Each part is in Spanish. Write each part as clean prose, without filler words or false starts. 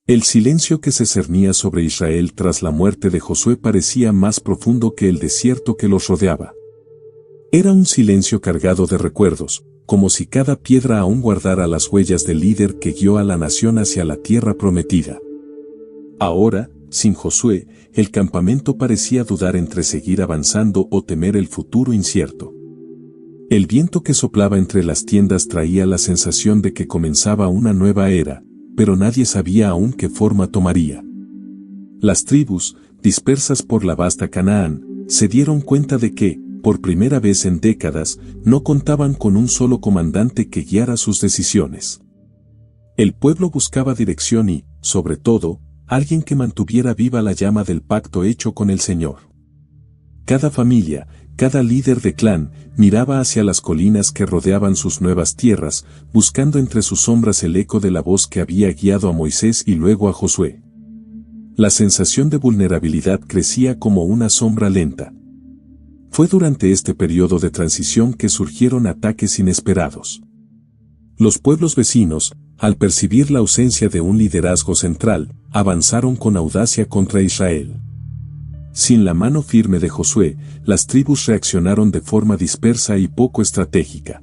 El silencio que se cernía sobre Israel tras la muerte de Josué parecía más profundo que el desierto que los rodeaba. Era un silencio cargado de recuerdos, como si cada piedra aún guardara las huellas del líder que guió a la nación hacia la tierra prometida. Ahora, sin Josué, el campamento parecía dudar entre seguir avanzando o temer el futuro incierto. El viento que soplaba entre las tiendas traía la sensación de que comenzaba una nueva era, pero nadie sabía aún qué forma tomaría. Las tribus, dispersas por la vasta Canaán, se dieron cuenta de que, por primera vez en décadas, no contaban con un solo comandante que guiara sus decisiones. El pueblo buscaba dirección y, sobre todo, alguien que mantuviera viva la llama del pacto hecho con el Señor. Cada familia, cada líder de clan, miraba hacia las colinas que rodeaban sus nuevas tierras, buscando entre sus sombras el eco de la voz que había guiado a Moisés y luego a Josué. La sensación de vulnerabilidad crecía como una sombra lenta. Fue durante este periodo de transición que surgieron ataques inesperados. Los pueblos vecinos, al percibir la ausencia de un liderazgo central, avanzaron con audacia contra Israel. Sin la mano firme de Josué, las tribus reaccionaron de forma dispersa y poco estratégica.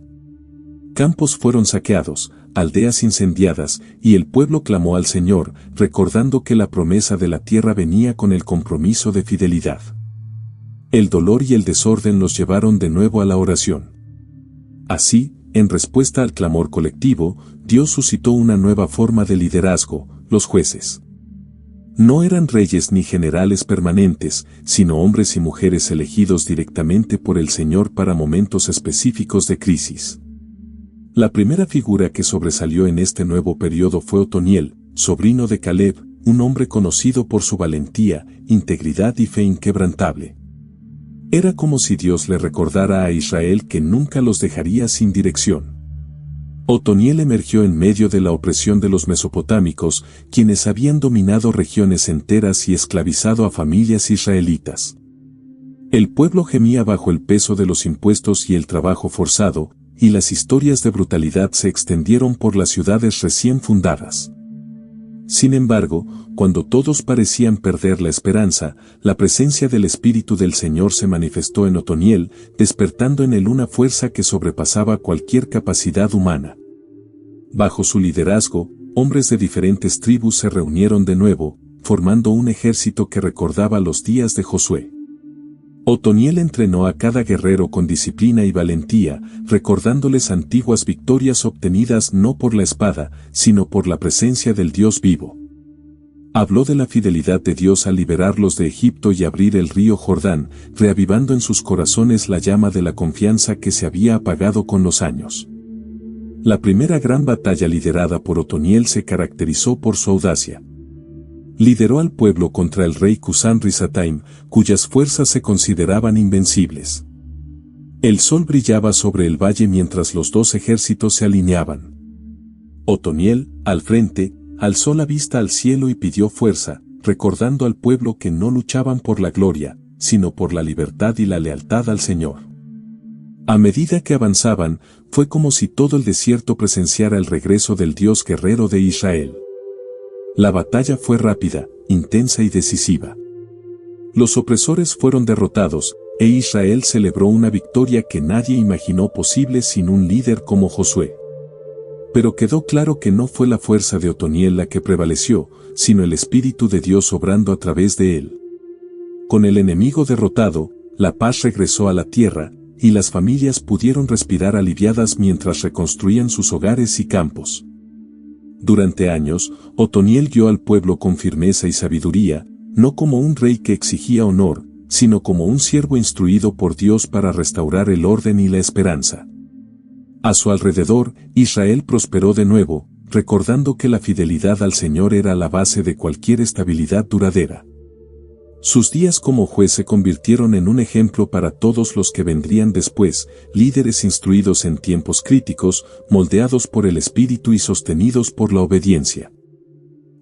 Campos fueron saqueados, aldeas incendiadas, y el pueblo clamó al Señor, recordando que la promesa de la tierra venía con el compromiso de fidelidad. El dolor y el desorden los llevaron de nuevo a la oración. Así, en respuesta al clamor colectivo, Dios suscitó una nueva forma de liderazgo, los jueces. No eran reyes ni generales permanentes, sino hombres y mujeres elegidos directamente por el Señor para momentos específicos de crisis. La primera figura que sobresalió en este nuevo periodo fue Otoniel, sobrino de Caleb, un hombre conocido por su valentía, integridad y fe inquebrantable. Era como si Dios le recordara a Israel que nunca los dejaría sin dirección. Otoniel emergió en medio de la opresión de los mesopotámicos, quienes habían dominado regiones enteras y esclavizado a familias israelitas. El pueblo gemía bajo el peso de los impuestos y el trabajo forzado, y las historias de brutalidad se extendieron por las ciudades recién fundadas. Sin embargo, cuando todos parecían perder la esperanza, la presencia del Espíritu del Señor se manifestó en Otoniel, despertando en él una fuerza que sobrepasaba cualquier capacidad humana. Bajo su liderazgo, hombres de diferentes tribus se reunieron de nuevo, formando un ejército que recordaba los días de Josué. Otoniel entrenó a cada guerrero con disciplina y valentía, recordándoles antiguas victorias obtenidas no por la espada, sino por la presencia del Dios vivo. Habló de la fidelidad de Dios al liberarlos de Egipto y abrir el río Jordán, reavivando en sus corazones la llama de la confianza que se había apagado con los años. La primera gran batalla liderada por Otoniel se caracterizó por su audacia. Lideró al pueblo contra el rey Cusán-Risataim, cuyas fuerzas se consideraban invencibles. El sol brillaba sobre el valle mientras los dos ejércitos se alineaban. Otoniel, al frente, alzó la vista al cielo y pidió fuerza, recordando al pueblo que no luchaban por la gloria, sino por la libertad y la lealtad al Señor. A medida que avanzaban, fue como si todo el desierto presenciara el regreso del Dios guerrero de Israel. La batalla fue rápida, intensa y decisiva. Los opresores fueron derrotados, e Israel celebró una victoria que nadie imaginó posible sin un líder como Josué. Pero quedó claro que no fue la fuerza de Otoniel la que prevaleció, sino el Espíritu de Dios obrando a través de él. Con el enemigo derrotado, la paz regresó a la tierra, y las familias pudieron respirar aliviadas mientras reconstruían sus hogares y campos. Durante años, Otoniel guió al pueblo con firmeza y sabiduría, no como un rey que exigía honor, sino como un siervo instruido por Dios para restaurar el orden y la esperanza. A su alrededor, Israel prosperó de nuevo, recordando que la fidelidad al Señor era la base de cualquier estabilidad duradera. Sus días como juez se convirtieron en un ejemplo para todos los que vendrían después, líderes instruidos en tiempos críticos, moldeados por el Espíritu y sostenidos por la obediencia.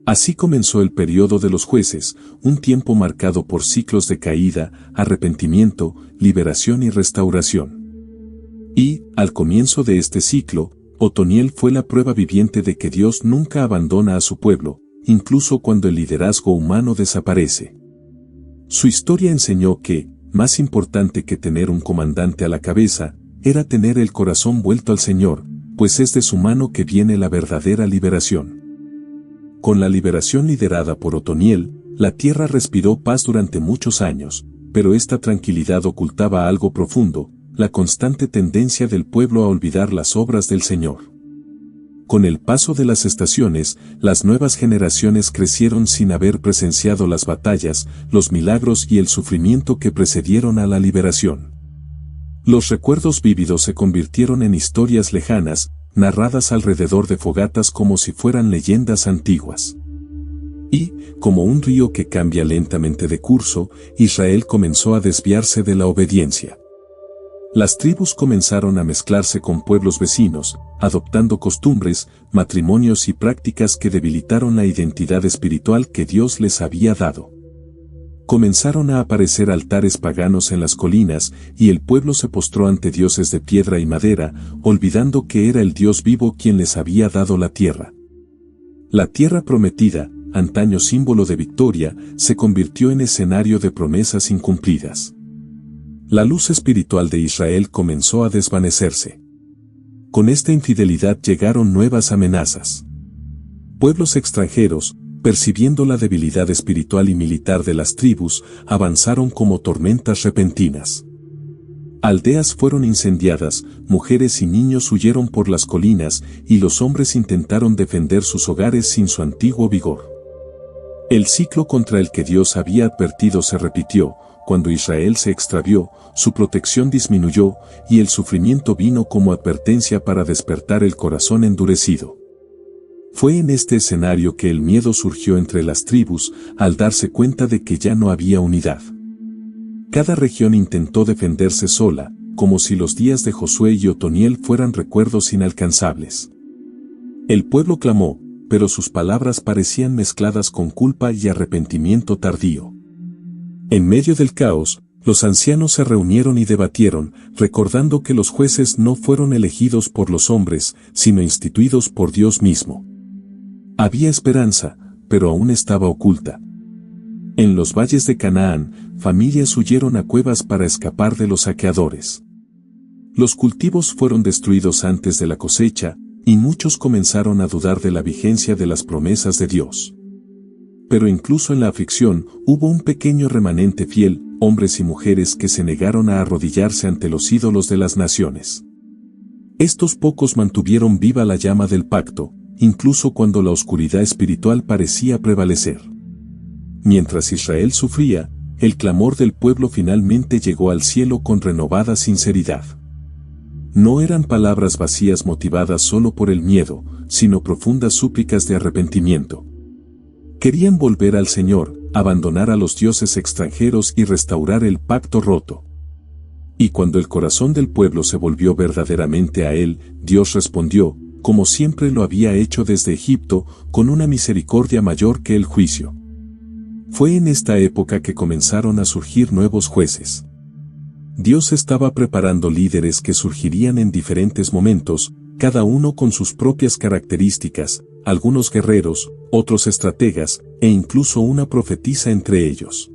Así comenzó el periodo de los jueces, un tiempo marcado por ciclos de caída, arrepentimiento, liberación y restauración. Y, al comienzo de este ciclo, Otoniel fue la prueba viviente de que Dios nunca abandona a su pueblo, incluso cuando el liderazgo humano desaparece. Su historia enseñó que, más importante que tener un comandante a la cabeza, era tener el corazón vuelto al Señor, pues es de su mano que viene la verdadera liberación. Con la liberación liderada por Otoniel, la tierra respiró paz durante muchos años, pero esta tranquilidad ocultaba algo profundo, la constante tendencia del pueblo a olvidar las obras del Señor. Con el paso de las estaciones, las nuevas generaciones crecieron sin haber presenciado las batallas, los milagros y el sufrimiento que precedieron a la liberación. Los recuerdos vívidos se convirtieron en historias lejanas, narradas alrededor de fogatas como si fueran leyendas antiguas. Y, como un río que cambia lentamente de curso, Israel comenzó a desviarse de la obediencia. Las tribus comenzaron a mezclarse con pueblos vecinos, adoptando costumbres, matrimonios y prácticas que debilitaron la identidad espiritual que Dios les había dado. Comenzaron a aparecer altares paganos en las colinas, y el pueblo se postró ante dioses de piedra y madera, olvidando que era el Dios vivo quien les había dado la tierra. La tierra prometida, antaño símbolo de victoria, se convirtió en escenario de promesas incumplidas. La luz espiritual de Israel comenzó a desvanecerse. Con esta infidelidad llegaron nuevas amenazas. Pueblos extranjeros, percibiendo la debilidad espiritual y militar de las tribus, avanzaron como tormentas repentinas. Aldeas fueron incendiadas, mujeres y niños huyeron por las colinas, y los hombres intentaron defender sus hogares sin su antiguo vigor. El ciclo contra el que Dios había advertido se repitió. Cuando Israel se extravió, su protección disminuyó, y el sufrimiento vino como advertencia para despertar el corazón endurecido. Fue en este escenario que el miedo surgió entre las tribus, al darse cuenta de que ya no había unidad. Cada región intentó defenderse sola, como si los días de Josué y Otoniel fueran recuerdos inalcanzables. El pueblo clamó, pero sus palabras parecían mezcladas con culpa y arrepentimiento tardío. En medio del caos, los ancianos se reunieron y debatieron, recordando que los jueces no fueron elegidos por los hombres, sino instituidos por Dios mismo. Había esperanza, pero aún estaba oculta. En los valles de Canaán, familias huyeron a cuevas para escapar de los saqueadores. Los cultivos fueron destruidos antes de la cosecha, y muchos comenzaron a dudar de la vigencia de las promesas de Dios. Pero incluso en la aflicción, hubo un pequeño remanente fiel, hombres y mujeres que se negaron a arrodillarse ante los ídolos de las naciones. Estos pocos mantuvieron viva la llama del pacto, incluso cuando la oscuridad espiritual parecía prevalecer. Mientras Israel sufría, el clamor del pueblo finalmente llegó al cielo con renovada sinceridad. No eran palabras vacías motivadas solo por el miedo, sino profundas súplicas de arrepentimiento. Querían volver al Señor, abandonar a los dioses extranjeros y restaurar el pacto roto. Y cuando el corazón del pueblo se volvió verdaderamente a Él, Dios respondió, como siempre lo había hecho desde Egipto, con una misericordia mayor que el juicio. Fue en esta época que comenzaron a surgir nuevos jueces. Dios estaba preparando líderes que surgirían en diferentes momentos, cada uno con sus propias características, algunos guerreros, otros estrategas, e incluso una profetisa entre ellos.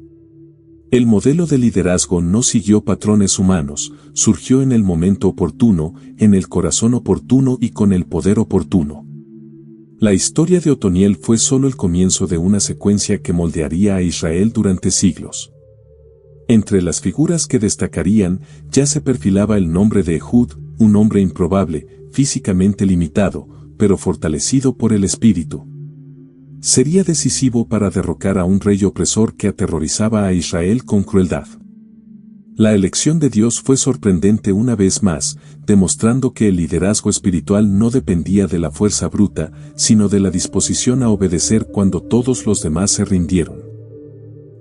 El modelo de liderazgo no siguió patrones humanos, surgió en el momento oportuno, en el corazón oportuno y con el poder oportuno. La historia de Otoniel fue solo el comienzo de una secuencia que moldearía a Israel durante siglos. Entre las figuras que destacarían, ya se perfilaba el nombre de Ehud, un hombre improbable, físicamente limitado, pero fortalecido por el espíritu. Sería decisivo para derrocar a un rey opresor que aterrorizaba a Israel con crueldad. La elección de Dios fue sorprendente una vez más, demostrando que el liderazgo espiritual no dependía de la fuerza bruta, sino de la disposición a obedecer cuando todos los demás se rindieron.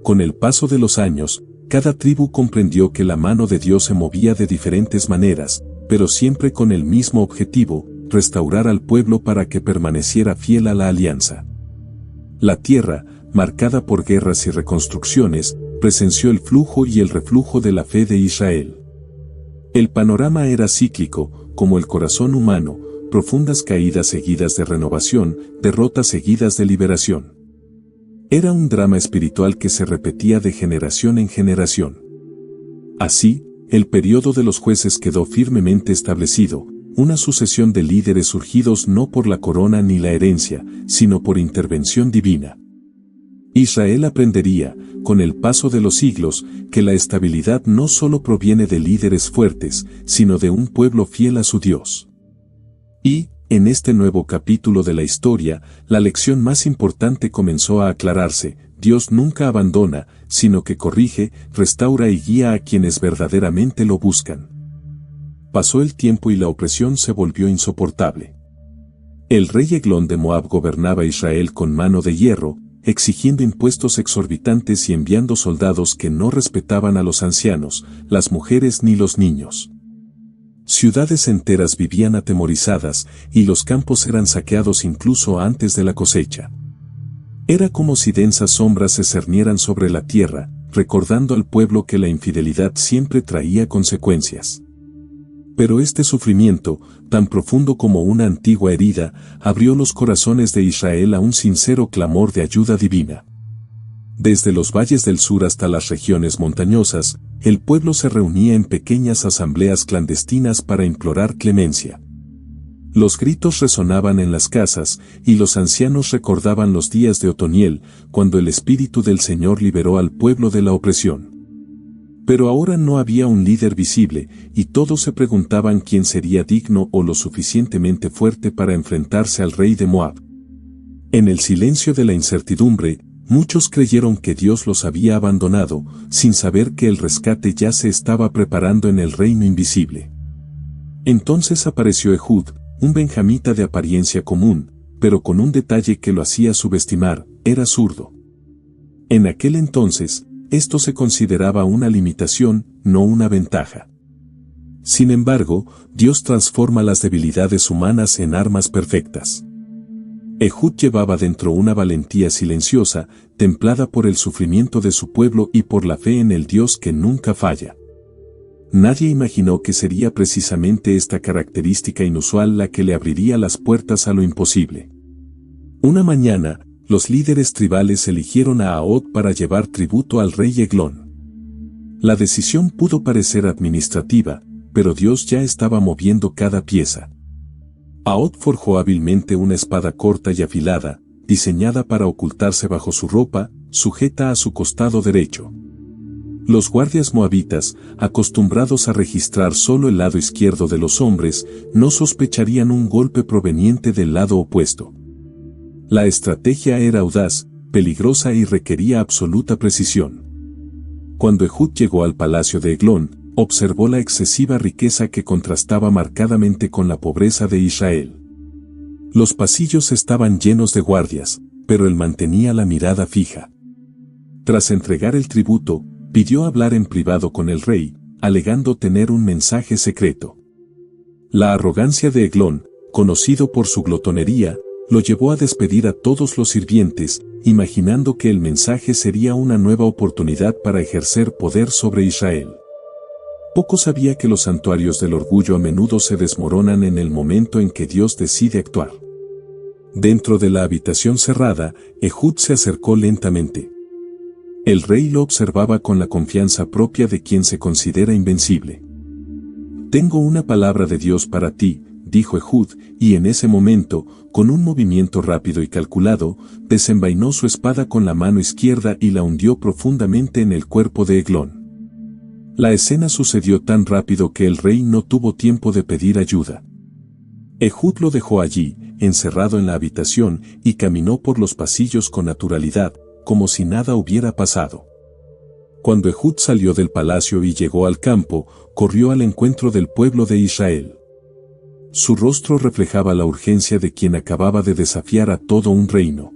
Con el paso de los años, cada tribu comprendió que la mano de Dios se movía de diferentes maneras, pero siempre con el mismo objetivo, restaurar al pueblo para que permaneciera fiel a la alianza. La tierra, marcada por guerras y reconstrucciones, presenció el flujo y el reflujo de la fe de Israel. El panorama era cíclico, como el corazón humano, profundas caídas seguidas de renovación, derrotas seguidas de liberación. Era un drama espiritual que se repetía de generación en generación. Así, el periodo de los jueces quedó firmemente establecido, una sucesión de líderes surgidos no por la corona ni la herencia, sino por intervención divina. Israel aprendería, con el paso de los siglos, que la estabilidad no solo proviene de líderes fuertes, sino de un pueblo fiel a su Dios. Y, en este nuevo capítulo de la historia, la lección más importante comenzó a aclararse: Dios nunca abandona, sino que corrige, restaura y guía a quienes verdaderamente lo buscan. Pasó el tiempo y la opresión se volvió insoportable. El rey Eglón de Moab gobernaba Israel con mano de hierro, exigiendo impuestos exorbitantes y enviando soldados que no respetaban a los ancianos, las mujeres ni los niños. Ciudades enteras vivían atemorizadas, y los campos eran saqueados incluso antes de la cosecha. Era como si densas sombras se cernieran sobre la tierra, recordando al pueblo que la infidelidad siempre traía consecuencias. Pero este sufrimiento, tan profundo como una antigua herida, abrió los corazones de Israel a un sincero clamor de ayuda divina. Desde los valles del sur hasta las regiones montañosas, el pueblo se reunía en pequeñas asambleas clandestinas para implorar clemencia. Los gritos resonaban en las casas, y los ancianos recordaban los días de Otoniel, cuando el Espíritu del Señor liberó al pueblo de la opresión. Pero ahora no había un líder visible, y todos se preguntaban quién sería digno o lo suficientemente fuerte para enfrentarse al rey de Moab. En el silencio de la incertidumbre, muchos creyeron que Dios los había abandonado, sin saber que el rescate ya se estaba preparando en el reino invisible. Entonces apareció Ehud, un benjamita de apariencia común, pero con un detalle que lo hacía subestimar: era zurdo. En aquel entonces, esto se consideraba una limitación, no una ventaja. Sin embargo, Dios transforma las debilidades humanas en armas perfectas. Ehud llevaba dentro una valentía silenciosa, templada por el sufrimiento de su pueblo y por la fe en el Dios que nunca falla. Nadie imaginó que sería precisamente esta característica inusual la que le abriría las puertas a lo imposible. Una mañana, los líderes tribales eligieron a Ahod para llevar tributo al rey Eglón. La decisión pudo parecer administrativa, pero Dios ya estaba moviendo cada pieza. Ahod forjó hábilmente una espada corta y afilada, diseñada para ocultarse bajo su ropa, sujeta a su costado derecho. Los guardias moabitas, acostumbrados a registrar solo el lado izquierdo de los hombres, no sospecharían un golpe proveniente del lado opuesto. La estrategia era audaz, peligrosa y requería absoluta precisión. Cuando Ehud llegó al palacio de Eglón, observó la excesiva riqueza que contrastaba marcadamente con la pobreza de Israel. Los pasillos estaban llenos de guardias, pero él mantenía la mirada fija. Tras entregar el tributo, pidió hablar en privado con el rey, alegando tener un mensaje secreto. La arrogancia de Eglón, conocido por su glotonería, lo llevó a despedir a todos los sirvientes, imaginando que el mensaje sería una nueva oportunidad para ejercer poder sobre Israel. Poco sabía que los santuarios del orgullo a menudo se desmoronan en el momento en que Dios decide actuar. Dentro de la habitación cerrada, Ehud se acercó lentamente. El rey lo observaba con la confianza propia de quien se considera invencible. «Tengo una palabra de Dios para ti», dijo Ehud, y en ese momento, con un movimiento rápido y calculado, desenvainó su espada con la mano izquierda y la hundió profundamente en el cuerpo de Eglón. La escena sucedió tan rápido que el rey no tuvo tiempo de pedir ayuda. Ehud lo dejó allí, encerrado en la habitación, y caminó por los pasillos con naturalidad, como si nada hubiera pasado. Cuando Ehud salió del palacio y llegó al campo, corrió al encuentro del pueblo de Israel. Su rostro reflejaba la urgencia de quien acababa de desafiar a todo un reino.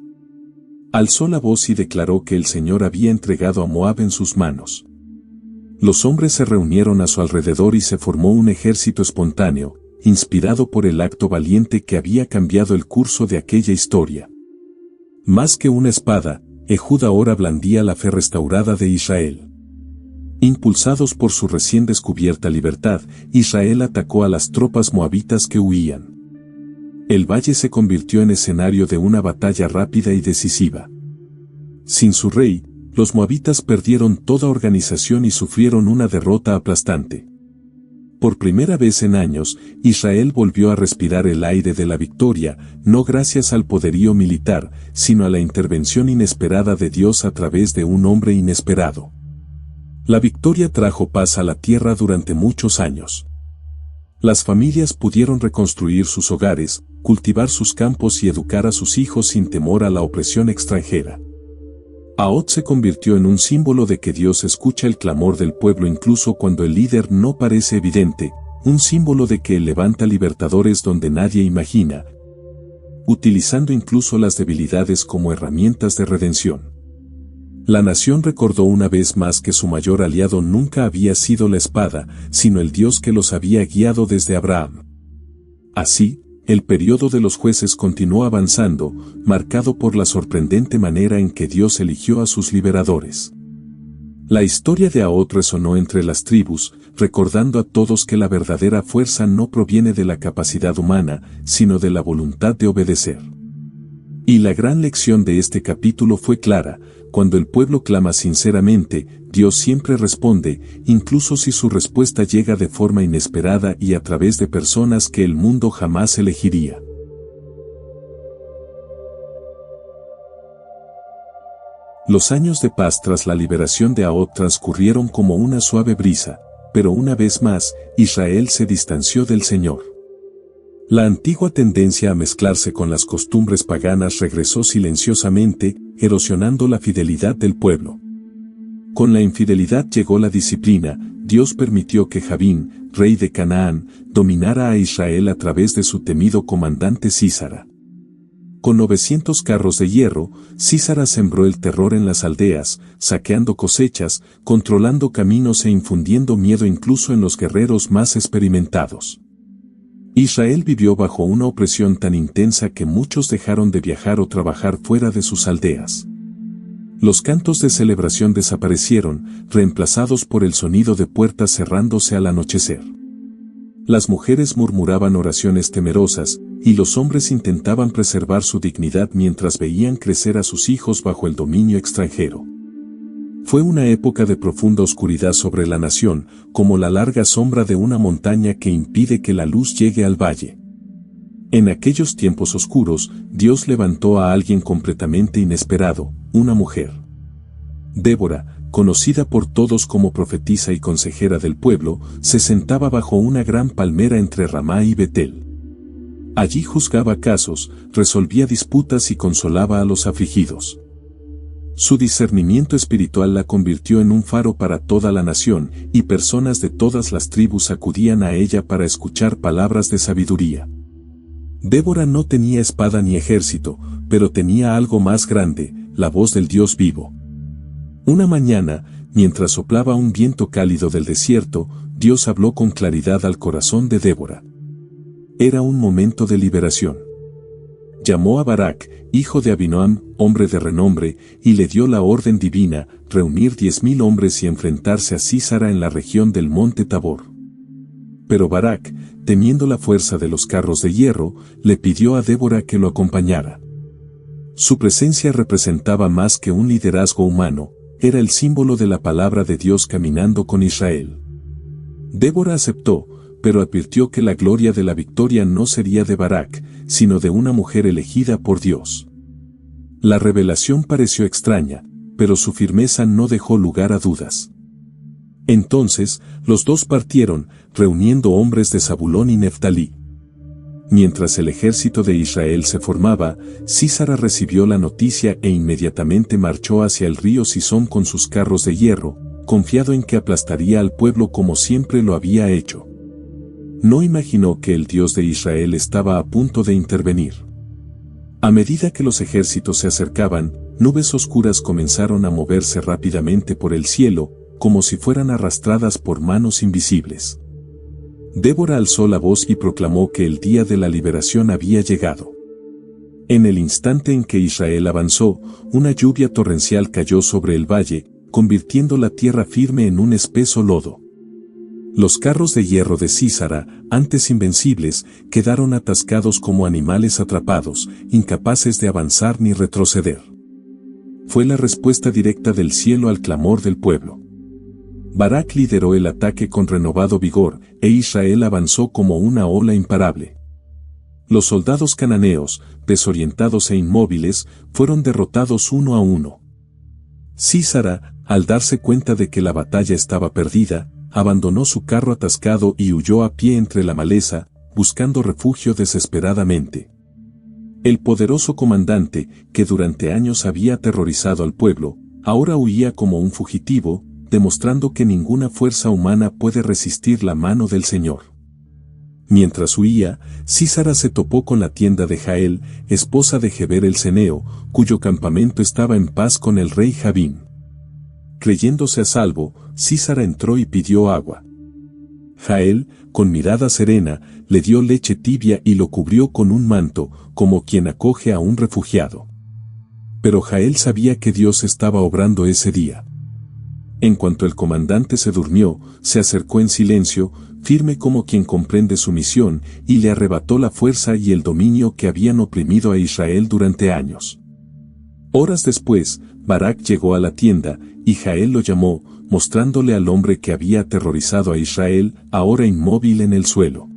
Alzó la voz y declaró que el Señor había entregado a Moab en sus manos. Los hombres se reunieron a su alrededor y se formó un ejército espontáneo, inspirado por el acto valiente que había cambiado el curso de aquella historia. Más que una espada, Ehud ahora blandía la fe restaurada de Israel. Impulsados por su recién descubierta libertad, Israel atacó a las tropas moabitas que huían. El valle se convirtió en escenario de una batalla rápida y decisiva. Sin su rey, los moabitas perdieron toda organización y sufrieron una derrota aplastante. Por primera vez en años, Israel volvió a respirar el aire de la victoria, no gracias al poderío militar, sino a la intervención inesperada de Dios a través de un hombre inesperado. La victoria trajo paz a la tierra durante muchos años. Las familias pudieron reconstruir sus hogares, cultivar sus campos y educar a sus hijos sin temor a la opresión extranjera. Ahot se convirtió en un símbolo de que Dios escucha el clamor del pueblo incluso cuando el líder no parece evidente, un símbolo de que Él levanta libertadores donde nadie imagina, utilizando incluso las debilidades como herramientas de redención. La nación recordó una vez más que su mayor aliado nunca había sido la espada, sino el Dios que los había guiado desde Abraham. Así, el periodo de los jueces continuó avanzando, marcado por la sorprendente manera en que Dios eligió a sus liberadores. La historia de Ahot resonó entre las tribus, recordando a todos que la verdadera fuerza no proviene de la capacidad humana, sino de la voluntad de obedecer. Y la gran lección de este capítulo fue clara: cuando el pueblo clama sinceramente, Dios siempre responde, incluso si su respuesta llega de forma inesperada y a través de personas que el mundo jamás elegiría. Los años de paz tras la liberación de Ahot transcurrieron como una suave brisa, pero una vez más, Israel se distanció del Señor. La antigua tendencia a mezclarse con las costumbres paganas regresó silenciosamente, erosionando la fidelidad del pueblo. Con la infidelidad llegó la disciplina. Dios permitió que Jabín, rey de Canaán, dominara a Israel a través de su temido comandante Sísara. Con 900 carros de hierro, Sísara sembró el terror en las aldeas, saqueando cosechas, controlando caminos e infundiendo miedo incluso en los guerreros más experimentados. Israel vivió bajo una opresión tan intensa que muchos dejaron de viajar o trabajar fuera de sus aldeas. Los cantos de celebración desaparecieron, reemplazados por el sonido de puertas cerrándose al anochecer. Las mujeres murmuraban oraciones temerosas, y los hombres intentaban preservar su dignidad mientras veían crecer a sus hijos bajo el dominio extranjero. Fue una época de profunda oscuridad sobre la nación, como la larga sombra de una montaña que impide que la luz llegue al valle. En aquellos tiempos oscuros, Dios levantó a alguien completamente inesperado, una mujer. Débora, conocida por todos como profetisa y consejera del pueblo, se sentaba bajo una gran palmera entre Ramá y Betel. Allí juzgaba casos, resolvía disputas y consolaba a los afligidos. Su discernimiento espiritual la convirtió en un faro para toda la nación, y personas de todas las tribus acudían a ella para escuchar palabras de sabiduría. Débora no tenía espada ni ejército, pero tenía algo más grande, la voz del Dios vivo. Una mañana, mientras soplaba un viento cálido del desierto, Dios habló con claridad al corazón de Débora. Era un momento de liberación. Llamó a Barak, hijo de Abinoam, hombre de renombre, y le dio la orden divina: reunir 10,000 hombres y enfrentarse a Sísara en la región del monte Tabor. Pero Barak, temiendo la fuerza de los carros de hierro, le pidió a Débora que lo acompañara. Su presencia representaba más que un liderazgo humano, era el símbolo de la palabra de Dios caminando con Israel. Débora aceptó, pero advirtió que la gloria de la victoria no sería de Barak, sino de una mujer elegida por Dios. La revelación pareció extraña, pero su firmeza no dejó lugar a dudas. Entonces, los dos partieron, reuniendo hombres de Zabulón y Neftalí. Mientras el ejército de Israel se formaba, Sísara recibió la noticia e inmediatamente marchó hacia el río Sison con sus carros de hierro, confiado en que aplastaría al pueblo como siempre lo había hecho. No imaginó que el Dios de Israel estaba a punto de intervenir. A medida que los ejércitos se acercaban, nubes oscuras comenzaron a moverse rápidamente por el cielo, como si fueran arrastradas por manos invisibles. Débora alzó la voz y proclamó que el día de la liberación había llegado. En el instante en que Israel avanzó, una lluvia torrencial cayó sobre el valle, convirtiendo la tierra firme en un espeso lodo. Los carros de hierro de Sísara, antes invencibles, quedaron atascados como animales atrapados, incapaces de avanzar ni retroceder. fue la respuesta directa del cielo al clamor del pueblo. Barak lideró el ataque con renovado vigor, e Israel avanzó como una ola imparable. Los soldados cananeos, desorientados e inmóviles, fueron derrotados uno a uno. Sísara, al darse cuenta de que la batalla estaba perdida, abandonó su carro atascado y huyó a pie entre la maleza, buscando refugio desesperadamente. El poderoso comandante, que durante años había aterrorizado al pueblo, ahora huía como un fugitivo, demostrando que ninguna fuerza humana puede resistir la mano del Señor. Mientras huía, Sísara se topó con la tienda de Jael, esposa de Geber el Ceneo, cuyo campamento estaba en paz con el rey Jabín. Creyéndose a salvo, Sísara entró y pidió agua. Jael, con mirada serena, le dio leche tibia y lo cubrió con un manto, como quien acoge a un refugiado. Pero Jael sabía que Dios estaba obrando ese día. En cuanto el comandante se durmió, se acercó en silencio, firme como quien comprende su misión, y le arrebató la fuerza y el dominio que habían oprimido a Israel durante años. Horas después, Barak llegó a la tienda, y Jael lo llamó, mostrándole al hombre que había aterrorizado a Israel, ahora inmóvil en el suelo.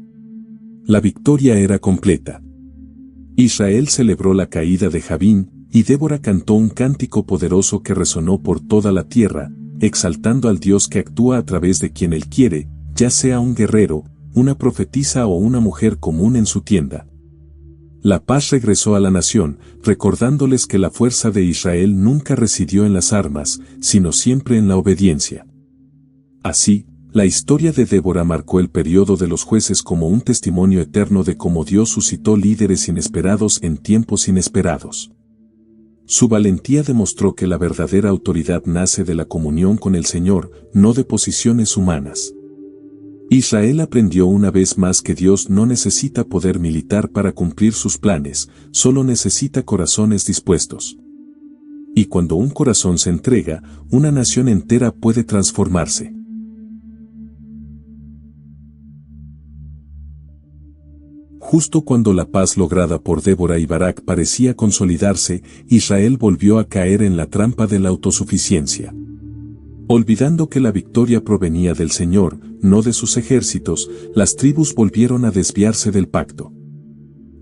La victoria era completa. Israel celebró la caída de Jabín, y Débora cantó un cántico poderoso que resonó por toda la tierra, exaltando al Dios que actúa a través de quien Él quiere, ya sea un guerrero, una profetisa o una mujer común en su tienda. La paz regresó a la nación, recordándoles que la fuerza de Israel nunca residió en las armas, sino siempre en la obediencia. Así, la historia de Débora marcó el periodo de los jueces como un testimonio eterno de cómo Dios suscitó líderes inesperados en tiempos inesperados. Su valentía demostró que la verdadera autoridad nace de la comunión con el Señor, no de posiciones humanas. Israel aprendió una vez más que Dios no necesita poder militar para cumplir sus planes, solo necesita corazones dispuestos. Y cuando un corazón se entrega, una nación entera puede transformarse. Justo cuando la paz lograda por Débora y Barak parecía consolidarse, Israel volvió a caer en la trampa de la autosuficiencia. Olvidando que la victoria provenía del Señor, no de sus ejércitos, las tribus volvieron a desviarse del pacto.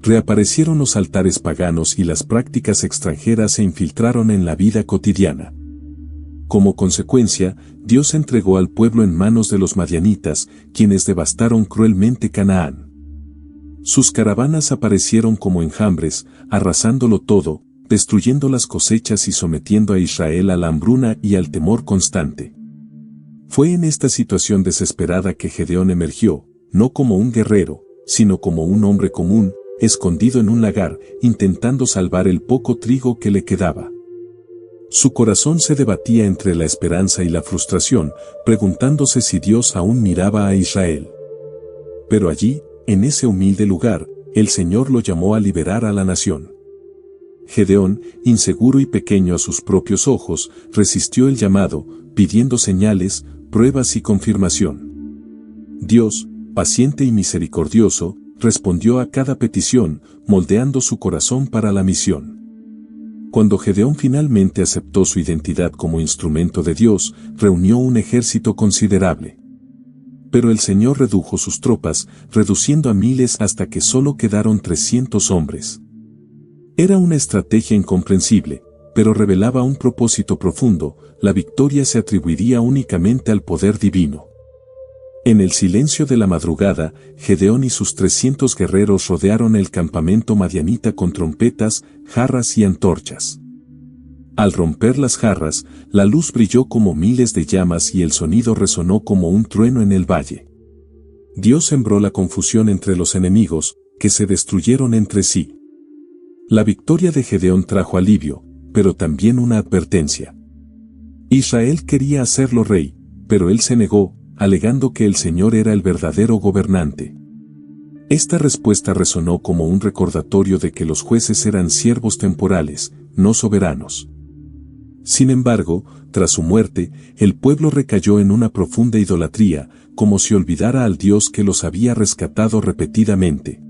Reaparecieron los altares paganos y las prácticas extranjeras se infiltraron en la vida cotidiana. Como consecuencia, Dios entregó al pueblo en manos de los madianitas, quienes devastaron cruelmente Canaán. Sus caravanas aparecieron como enjambres, arrasándolo todo, destruyendo las cosechas y sometiendo a Israel a la hambruna y al temor constante. Fue en esta situación desesperada que Gedeón emergió, no como un guerrero, sino como un hombre común, escondido en un lagar, intentando salvar el poco trigo que le quedaba. Su corazón se debatía entre la esperanza y la frustración, preguntándose si Dios aún miraba a Israel. Pero allí, en ese humilde lugar, el Señor lo llamó a liberar a la nación. Gedeón, inseguro y pequeño a sus propios ojos, resistió el llamado, pidiendo señales, pruebas y confirmación. Dios, paciente y misericordioso, respondió a cada petición, moldeando su corazón para la misión. Cuando Gedeón finalmente aceptó su identidad como instrumento de Dios, reunió un ejército considerable. Pero el Señor redujo sus tropas, reduciendo a miles hasta que solo quedaron 300 hombres. Era una estrategia incomprensible, pero revelaba un propósito profundo: la victoria se atribuiría únicamente al poder divino. En el silencio de la madrugada, Gedeón y sus 300 guerreros rodearon el campamento madianita con trompetas, jarras y antorchas. Al romper las jarras, la luz brilló como miles de llamas y el sonido resonó como un trueno en el valle. Dios sembró la confusión entre los enemigos, que se destruyeron entre sí. La victoria de Gedeón trajo alivio, pero también una advertencia. Israel quería hacerlo rey, pero él se negó, alegando que el Señor era el verdadero gobernante. Esta respuesta resonó como un recordatorio de que los jueces eran siervos temporales, no soberanos. Sin embargo, tras su muerte, el pueblo recayó en una profunda idolatría, como si olvidara al Dios que los había rescatado repetidamente.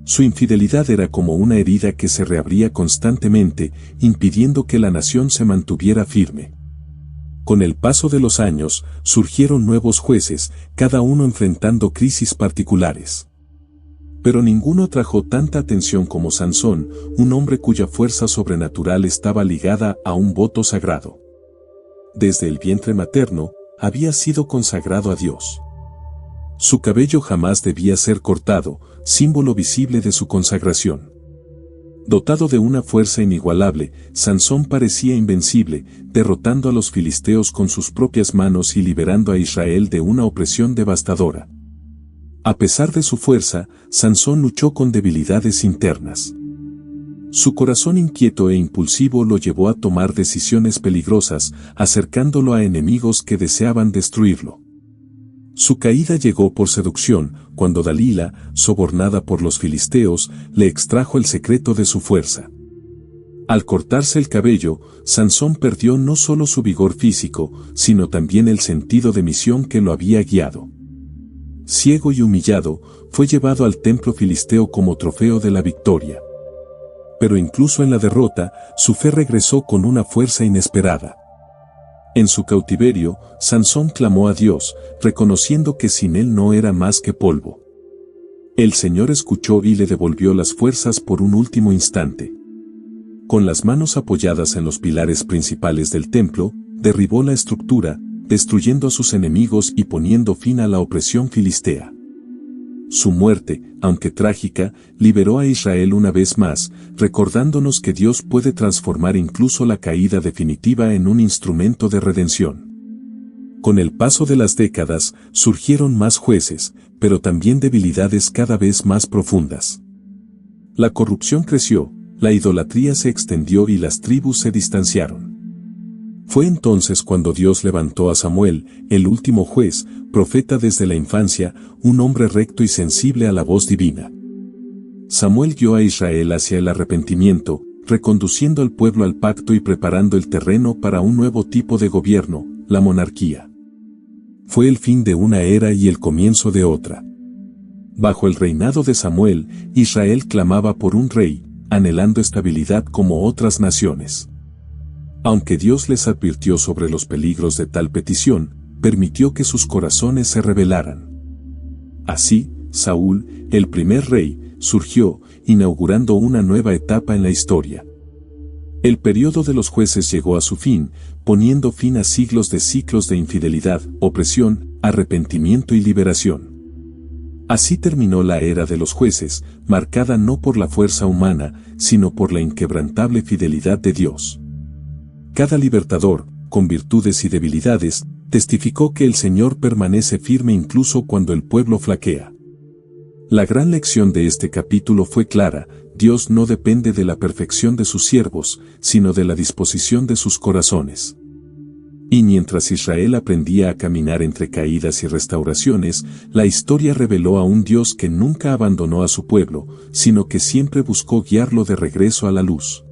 Su infidelidad era como una herida que se reabría constantemente, impidiendo que la nación se mantuviera firme. Con el paso de los años, surgieron nuevos jueces, cada uno enfrentando crisis particulares. Pero ninguno trajo tanta atención como Sansón, un hombre cuya fuerza sobrenatural estaba ligada a un voto sagrado. Desde el vientre materno, había sido consagrado a Dios. Su cabello jamás debía ser cortado, símbolo visible de su consagración. Dotado de una fuerza inigualable, Sansón parecía invencible, derrotando a los filisteos con sus propias manos y liberando a Israel de una opresión devastadora. A pesar de su fuerza, Sansón luchó con debilidades internas. Su corazón inquieto e impulsivo lo llevó a tomar decisiones peligrosas, acercándolo a enemigos que deseaban destruirlo. Su caída llegó por seducción, cuando Dalila, sobornada por los filisteos, le extrajo el secreto de su fuerza. Al cortarse el cabello, Sansón perdió no solo su vigor físico, sino también el sentido de misión que lo había guiado. Ciego y humillado, fue llevado al templo filisteo como trofeo de la victoria. Pero incluso en la derrota, su fe regresó con una fuerza inesperada. En su cautiverio, Sansón clamó a Dios, reconociendo que sin él no era más que polvo. El Señor escuchó y le devolvió las fuerzas por un último instante. Con las manos apoyadas en los pilares principales del templo, derribó la estructura, destruyendo a sus enemigos y poniendo fin a la opresión filistea. Su muerte, aunque trágica, liberó a Israel una vez más, recordándonos que Dios puede transformar incluso la caída definitiva en un instrumento de redención. Con el paso de las décadas, surgieron más jueces, pero también debilidades cada vez más profundas. La corrupción creció, la idolatría se extendió y las tribus se distanciaron. Fue entonces cuando Dios levantó a Samuel, el último juez, profeta desde la infancia, un hombre recto y sensible a la voz divina. Samuel guió a Israel hacia el arrepentimiento, reconduciendo al pueblo al pacto y preparando el terreno para un nuevo tipo de gobierno, la monarquía. Fue el fin de una era y el comienzo de otra. Bajo el reinado de Samuel, Israel clamaba por un rey, anhelando estabilidad como otras naciones. Aunque Dios les advirtió sobre los peligros de tal petición, permitió que sus corazones se rebelaran. Así, Saúl, el primer rey, surgió, inaugurando una nueva etapa en la historia. El periodo de los jueces llegó a su fin, poniendo fin a siglos de infidelidad, opresión, arrepentimiento y liberación. Así terminó la era de los jueces, marcada no por la fuerza humana, sino por la inquebrantable fidelidad de Dios. Cada libertador, con virtudes y debilidades, testificó que el Señor permanece firme incluso cuando el pueblo flaquea. La gran lección de este capítulo fue clara: Dios no depende de la perfección de sus siervos, sino de la disposición de sus corazones. Y mientras Israel aprendía a caminar entre caídas y restauraciones, la historia reveló a un Dios que nunca abandonó a su pueblo, sino que siempre buscó guiarlo de regreso a la luz.